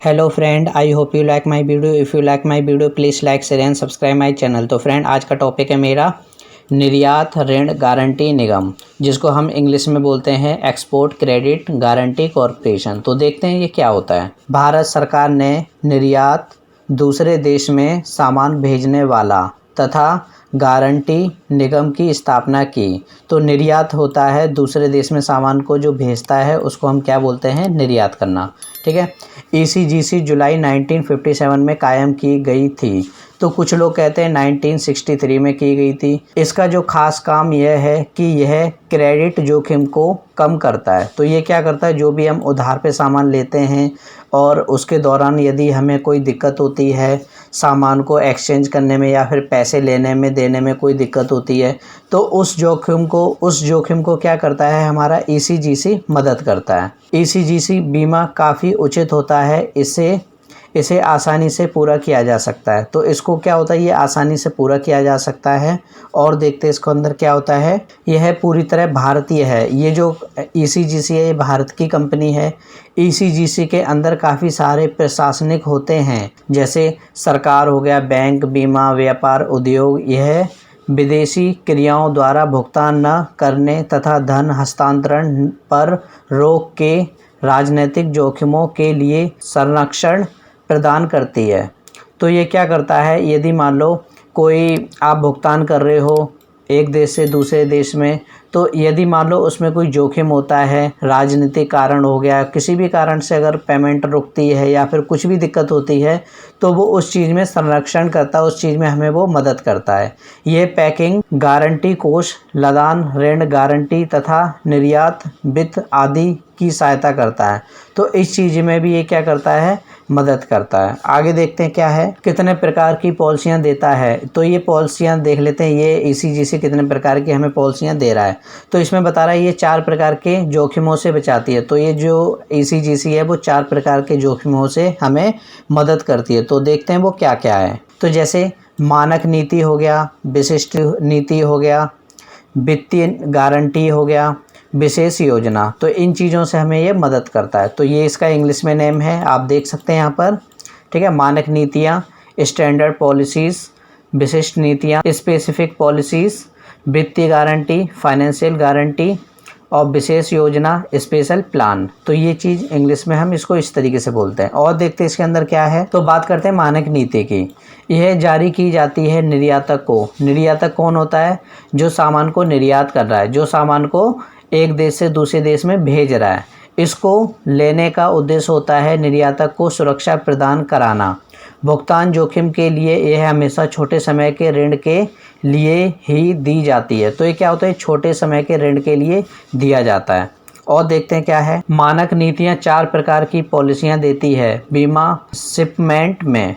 Hello friend, I hope you like my video. If you like my video please like share and subscribe my channel. तो friend, आज का topic है मेरा निर्यात ऋण guarantee निगम, जिसको हम इंग्लिश में बोलते हैं एक्सपोर्ट क्रेडिट गारंटी कॉरपोरेशन। तो देखते हैं ये क्या होता है। भारत सरकार ने निर्यात दूसरे देश में सामान भेजने वाला तथा गारंटी निगम की स्थापना की। तो निर्यात होता है दूसरे देश में सामान को जो भेजता है, उसको हम क्या बोलते हैं, निर्यात करना। ठीक है। ECGC जुलाई 1957 में कायम की गई थी। तो कुछ लोग कहते हैं 1963 में की गई थी। इसका जो खास काम यह है कि यह क्रेडिट जोखिम को कम करता है। तो ये क्या करता है, जो भी हम उधार पे सामान लेते हैं और उसके दौरान यदि हमें कोई दिक्कत होती है, सामान को एक्सचेंज करने में या फिर पैसे लेने में देने में कोई दिक्कत होती है, तो उस जोखिम को क्या करता है, हमारा ECGC मदद करता है। ECGC बीमा काफ़ी उचित होता है, इसे आसानी से पूरा किया जा सकता है। तो इसको क्या होता है, ये आसानी से पूरा किया जा सकता है। और देखते हैं इसके अंदर क्या होता है। यह पूरी तरह भारतीय है। ये जो ECGC है, ये भारत की कंपनी है। ECGC के अंदर काफ़ी सारे प्रशासनिक होते हैं, जैसे सरकार हो गया, बैंक, बीमा, व्यापार, उद्योग। यह विदेशी क्रियाओं द्वारा भुगतान न करने तथा धन हस्तांतरण पर रोक के राजनीतिक जोखिमों के लिए संरक्षण प्रदान करती है। तो ये क्या करता है, यदि मान लो कोई आप भुगतान कर रहे हो एक देश से दूसरे देश में, तो यदि मान लो उसमें कोई जोखिम होता है, राजनीतिक कारण हो गया, किसी भी कारण से अगर पेमेंट रुकती है या फिर कुछ भी दिक्कत होती है, तो वो उस चीज़ में संरक्षण करता है, उस चीज़ में हमें वो मदद करता है। ये पैकिंग गारंटी कोष, लदान ऋण गारंटी तथा निर्यात वित्त आदि की सहायता करता है। तो इस चीज़ में भी ये क्या करता है, मदद करता है। आगे देखते हैं क्या है, कितने प्रकार की पॉलिसियां देता है। तो ये पॉलिसियां देख लेते हैं, ये ECGC कितने प्रकार की हमें पॉलिसियां दे रहा है। तो इसमें बता रहा है ये 4 प्रकार के जोखिमों से बचाती है। तो ये जो ECGC है वो 4 प्रकार के जोखिमों से हमें मदद करती है। तो देखते हैं वो क्या क्या है। तो जैसे मानक नीति हो गया, विशिष्ट नीति हो गया, वित्तीय गारंटी हो गया, विशेष योजना। तो इन चीज़ों से हमें ये मदद करता है। तो ये इसका इंग्लिश में नेम है, आप देख सकते हैं यहाँ पर। ठीक है। मानक नीतियाँ, स्टैंडर्ड पॉलिसीज़, विशिष्ट नीतियाँ, स्पेसिफिक पॉलिसीज़, वित्तीय गारंटी, फाइनेंशियल गारंटी, और विशेष योजना, स्पेशल प्लान। तो ये चीज़ इंग्लिश में हम इसको इस तरीके से बोलते हैं। और देखते हैं इसके अंदर क्या है। तो बात करते हैं मानक नीति की। यह जारी की जाती है निर्यातक को। निर्यातक कौन होता है, जो सामान को निर्यात कर रहा है, जो सामान को एक देश से दूसरे देश में भेज रहा है। इसको लेने का उद्देश्य होता है निर्यातक को सुरक्षा प्रदान कराना। भुगतान जोखिम के लिए यह हमेशा छोटे समय के ऋण के लिए ही दी जाती है। तो ये क्या होता है, छोटे समय के ऋण के लिए दिया जाता है। और देखते हैं क्या है। मानक नीतियाँ 4 प्रकार की पॉलिसियाँ देती है बीमा शिपमेंट में।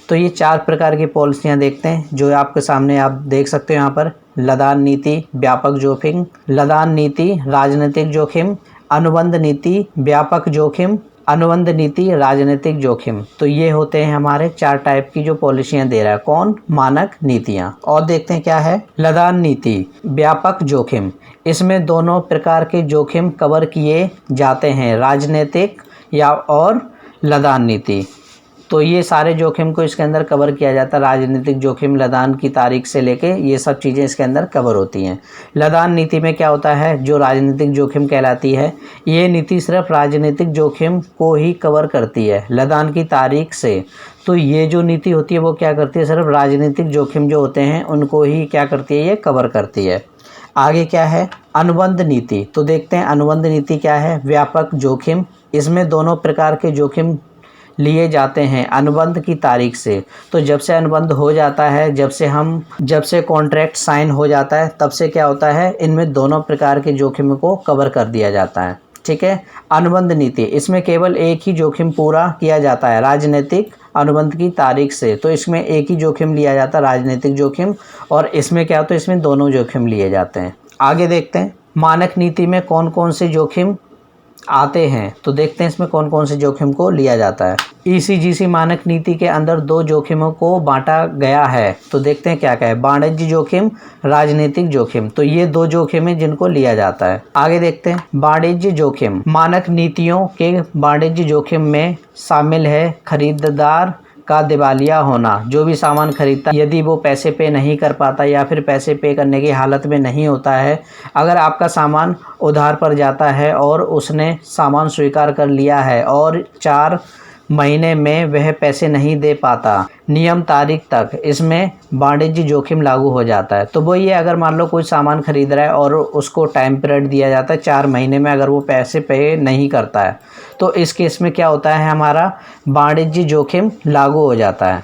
तो ये 4 प्रकार की पॉलिसियाँ देखते हैं, जो आपके सामने आप देख सकते हो यहाँ पर। लदान नीति, व्यापक जोखिम, लदान नीति, राजनीतिक जोखिम, अनुबंध नीति, व्यापक जोखिम, अनुबंध नीति, राजनीतिक जोखिम। तो ये होते हैं हमारे 4 टाइप की जो पॉलिसियाँ दे रहा है कौन, मानक नीतियाँ। और देखते हैं क्या है। लदान नीति, व्यापक जोखिम। इसमें दोनों प्रकार के जोखिम कवर किए जाते हैं, राजनीतिक या और लदान नीति। तो ये सारे जोखिम को इसके अंदर कवर किया जाता है। राजनीतिक जोखिम लदान की तारीख से लेके ये सब चीज़ें इसके अंदर कवर होती हैं। लदान नीति में क्या होता है, जो राजनीतिक जोखिम कहलाती है, ये नीति सिर्फ राजनीतिक जोखिम को ही कवर करती है लदान की तारीख से। तो ये जो नीति होती है वो क्या करती है, सिर्फ राजनीतिक जोखिम जो होते हैं उनको ही क्या करती है, ये कवर करती है। आगे क्या है, अनुबंध नीति। तो देखते हैं अनुबंध नीति क्या है। व्यापक जोखिम, इसमें दोनों प्रकार के जोखिम लिए जाते हैं अनुबंध की तारीख से। तो जब से अनुबंध हो जाता है, जब से कॉन्ट्रैक्ट साइन हो जाता है, तब से क्या होता है, इनमें दोनों प्रकार के जोखिम को कवर कर दिया जाता है। ठीक है। अनुबंध नीति, इसमें केवल एक ही जोखिम पूरा किया जाता है राजनीतिक अनुबंध की तारीख से। तो इसमें एक ही जोखिम लिया जाता है, राजनीतिक जोखिम। और इसमें क्या होता है, इसमें दोनों जोखिम लिए जाते हैं। आगे देखते हैं मानक नीति में कौन कौन से जोखिम आते हैं। तो देखते हैं इसमें कौन कौन से जोखिम को लिया जाता है। ईसीजीसी मानक नीति के अंदर 2 जोखिमों को बांटा गया है। तो देखते हैं क्या क्या है। वाणिज्य जोखिम, राजनीतिक जोखिम। तो ये 2 जोखिम है जिनको लिया जाता है। आगे देखते हैं। वाणिज्य जोखिम मानक नीतियों के वाणिज्य जोखिम में शामिल है खरीदार का दिवालिया होना। जो भी सामान खरीदता यदि वो पैसे पे नहीं कर पाता या फिर पैसे पे करने की हालत में नहीं होता है, अगर आपका सामान उधार पर जाता है और उसने सामान स्वीकार कर लिया है और 4 महीने में वह पैसे नहीं दे पाता नियम तारीख तक, इसमें वाणिज्य जोखिम लागू हो जाता है। तो वो ये अगर मान लो कोई सामान खरीद रहा है और उसको टाइम पीरियड दिया जाता है 4 महीने में, अगर वो पैसे पे नहीं करता है तो इस केस में क्या होता है, हमारा वाणिज्य जोखिम लागू हो जाता है।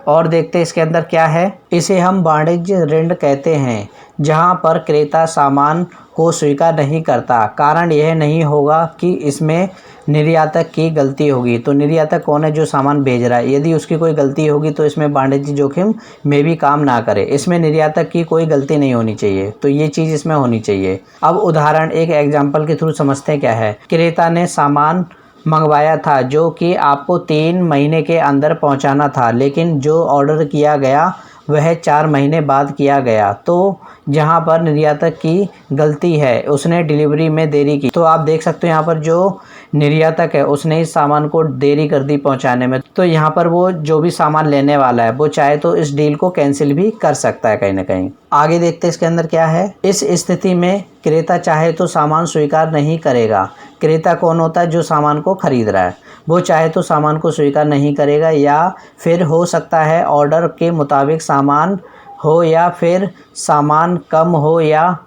और देखते हैं इसके अंदर क्या है। इसे हम वाणिज्य ऋण कहते हैं, जहां पर क्रेता सामान को स्वीकार नहीं करता। कारण यह नहीं होगा कि इसमें निर्यातक की गलती होगी। तो निर्यातक कौन है, जो सामान भेज रहा है। यदि उसकी कोई गलती होगी तो इसमें वाणिज्य जोखिम में भी काम ना करे। इसमें निर्यातक की कोई गलती नहीं होनी चाहिए। तो ये चीज़ इसमें होनी चाहिए। अब उदाहरण एक एग्जाम्पल के थ्रू समझते हैं क्या है। क्रेता ने सामान मंगवाया था जो कि आपको 3 महीने के अंदर पहुंचाना था, लेकिन जो ऑर्डर किया गया वह 4 महीने बाद किया गया। तो जहां पर निर्यातक की गलती है, उसने डिलीवरी में देरी की। तो आप देख सकते हो यहाँ पर जो निर्यातक है उसने इस सामान को देरी कर दी पहुंचाने में। तो यहाँ पर वो जो भी सामान लेने वाला है वो चाहे तो इस डील को कैंसिल भी कर सकता है कहीं ना कहीं। आगे देखते हैं इसके अंदर क्या है। इस स्थिति में क्रेता चाहे तो सामान स्वीकार नहीं करेगा। क्रेता कौन होता है, जो सामान को खरीद रहा है। वो चाहे तो सामान को स्वीकार नहीं करेगा, या फिर हो सकता है ऑर्डर के मुताबिक सामान हो या फिर सामान कम हो, या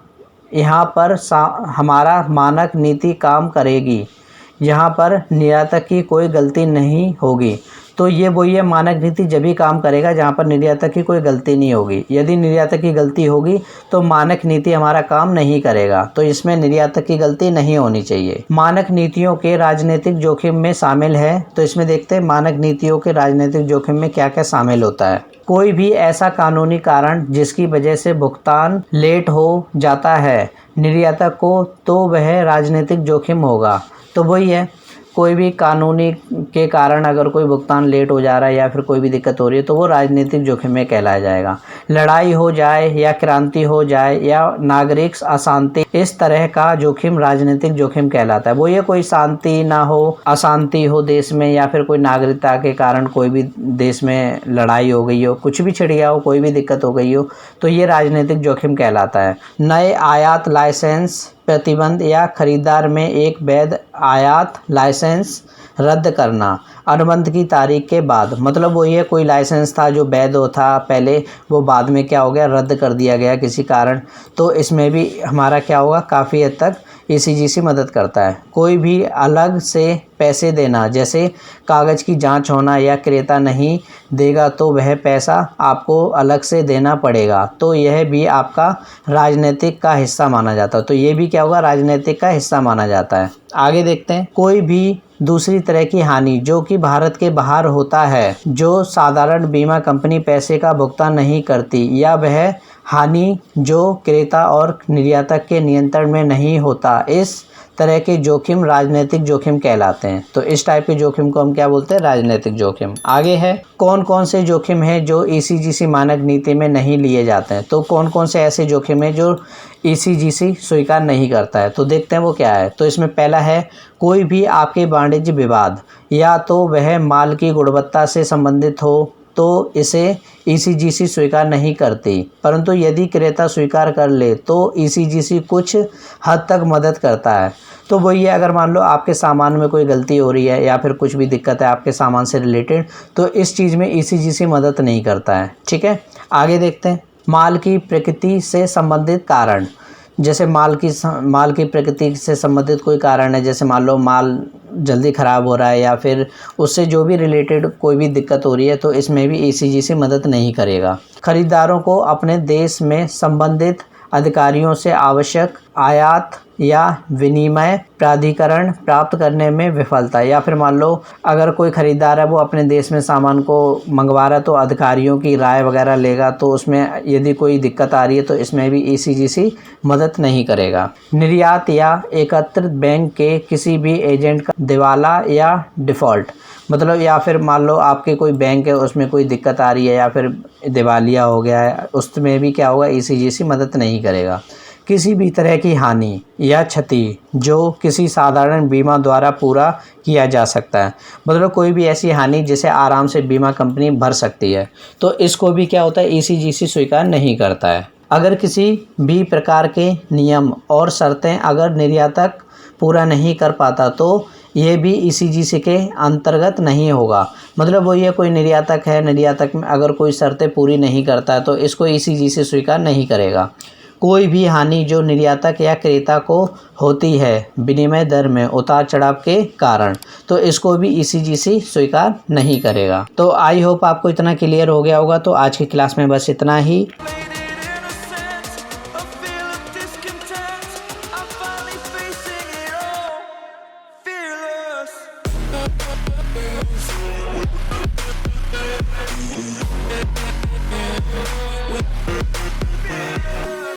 यहाँ पर हमारा मानक नीति काम करेगी, यहाँ पर निर्यातक की कोई गलती नहीं होगी। तो ये वही है, मानक नीति जब भी काम करेगा जहाँ पर निर्यातक की कोई गलती नहीं होगी। यदि निर्यातक की गलती होगी तो मानक नीति हमारा काम नहीं करेगा। तो इसमें निर्यातक की गलती नहीं होनी चाहिए। मानक नीतियों के राजनीतिक जोखिम में शामिल है। तो इसमें देखते हैं मानक नीतियों के राजनीतिक जोखिम में क्या क्या शामिल होता है। कोई भी ऐसा कानूनी कारण जिसकी वजह से भुगतान लेट हो जाता है निर्यातक को, तो वह राजनीतिक जोखिम होगा। तो वही है, कोई भी कानूनी के कारण अगर कोई भुगतान लेट हो जा रहा है या फिर कोई भी दिक्कत हो रही है तो वो राजनीतिक जोखिम में कहलाया जाएगा। लड़ाई हो जाए या क्रांति हो जाए या नागरिक अशांति, इस तरह का जोखिम राजनीतिक जोखिम कहलाता है। वो ये कोई शांति ना हो, अशांति हो देश में, या फिर कोई नागरिकता के कारण कोई भी देश में लड़ाई हो गई हो, कुछ भी छिड़ गया हो, कोई भी दिक्कत हो गई हो, तो ये राजनीतिक जोखिम कहलाता है। नए आयात लाइसेंस प्रतिबंध या खरीदार में एक वैध आयात लाइसेंस रद्द करना अनुबंध की तारीख के बाद। मतलब वो ये कोई लाइसेंस था जो वैध था पहले, वो बाद में क्या हो गया, रद्द कर दिया गया किसी कारण। तो इसमें भी हमारा क्या होगा, काफ़ी हद तक ईसीजीसी मदद करता है। कोई भी अलग से पैसे देना, जैसे कागज़ की जांच होना या क्रेता नहीं देगा तो वह पैसा आपको अलग से देना पड़ेगा। तो यह भी आपका राजनीतिक का हिस्सा माना जाता है। तो ये भी क्या होगा, राजनीतिक का हिस्सा माना जाता है। आगे देखते हैं। कोई भी दूसरी तरह की हानि जो कि भारत के बाहर होता है, जो साधारण बीमा कंपनी पैसे का भुगतान नहीं करती, या वह हानि जो क्रेता और निर्यातक के नियंत्रण में नहीं होता, इस तरह के जोखिम राजनीतिक जोखिम कहलाते हैं। तो इस टाइप के जोखिम को हम क्या बोलते हैं, राजनीतिक जोखिम। आगे है, कौन कौन से जोखिम हैं जो ईसीजीसी मानक नीति में नहीं लिए जाते हैं। तो कौन कौन से ऐसे जोखिम हैं जो ईसीजीसी स्वीकार नहीं करता है। तो देखते हैं वो क्या है। तो इसमें पहला है, कोई भी आपके वाणिज्य विवाद या तो वह माल की गुणवत्ता से संबंधित हो तो इसे ईसीजीसी स्वीकार नहीं करती, परंतु यदि क्रेता स्वीकार कर ले तो ईसीजीसी कुछ हद तक मदद करता है। तो वही है, अगर मान लो आपके सामान में कोई गलती हो रही है या फिर कुछ भी दिक्कत है आपके सामान से रिलेटेड, तो इस चीज़ में ईसीजीसी मदद नहीं करता है। ठीक है, आगे देखते हैं। माल की प्रकृति से संबंधित कारण, जैसे माल की प्रकृति से संबंधित कोई कारण है, जैसे मान लो माल जल्दी ख़राब हो रहा है या फिर उससे जो भी रिलेटेड कोई भी दिक्कत हो रही है, तो इसमें भी ईसीजीसी मदद नहीं करेगा। खरीदारों को अपने देश में संबंधित अधिकारियों से आवश्यक आयात या विनिमय प्राधिकरण प्राप्त करने में विफलता। या फिर मान लो अगर कोई ख़रीदार है वो अपने देश में सामान को मंगवा रहा है तो अधिकारियों की राय वगैरह लेगा, तो उसमें यदि कोई दिक्कत आ रही है तो इसमें भी ECGC मदद नहीं करेगा। निर्यात या एकत्रित बैंक के किसी भी एजेंट का दिवाला या डिफ़ॉल्ट, मतलब या फिर मान लो आपके कोई बैंक है उसमें कोई दिक्कत आ रही है या फिर दिवालिया हो गया है, उसमें भी क्या होगा, ECGC मदद नहीं करेगा। किसी भी तरह की हानि या क्षति जो किसी साधारण बीमा द्वारा पूरा किया जा सकता है, मतलब कोई भी ऐसी हानि जिसे आराम से बीमा कंपनी भर सकती है, तो इसको भी क्या होता है, ECGC स्वीकार नहीं करता है। अगर किसी भी प्रकार के नियम और शर्तें अगर निर्यातक पूरा नहीं कर पाता तो ये भी ECGC के अंतर्गत नहीं होगा। मतलब वो ये कोई निर्यातक है, निर्यातक में अगर कोई शर्तें पूरी नहीं करता है तो इसको ECGC स्वीकार नहीं करेगा। कोई भी हानि जो निर्यातक या क्रेता को होती है विनिमय दर में उतार चढ़ाव के कारण, तो इसको भी ECGC स्वीकार नहीं करेगा। तो आई होप आपको इतना क्लियर हो गया होगा। तो आज की क्लास में बस इतना ही।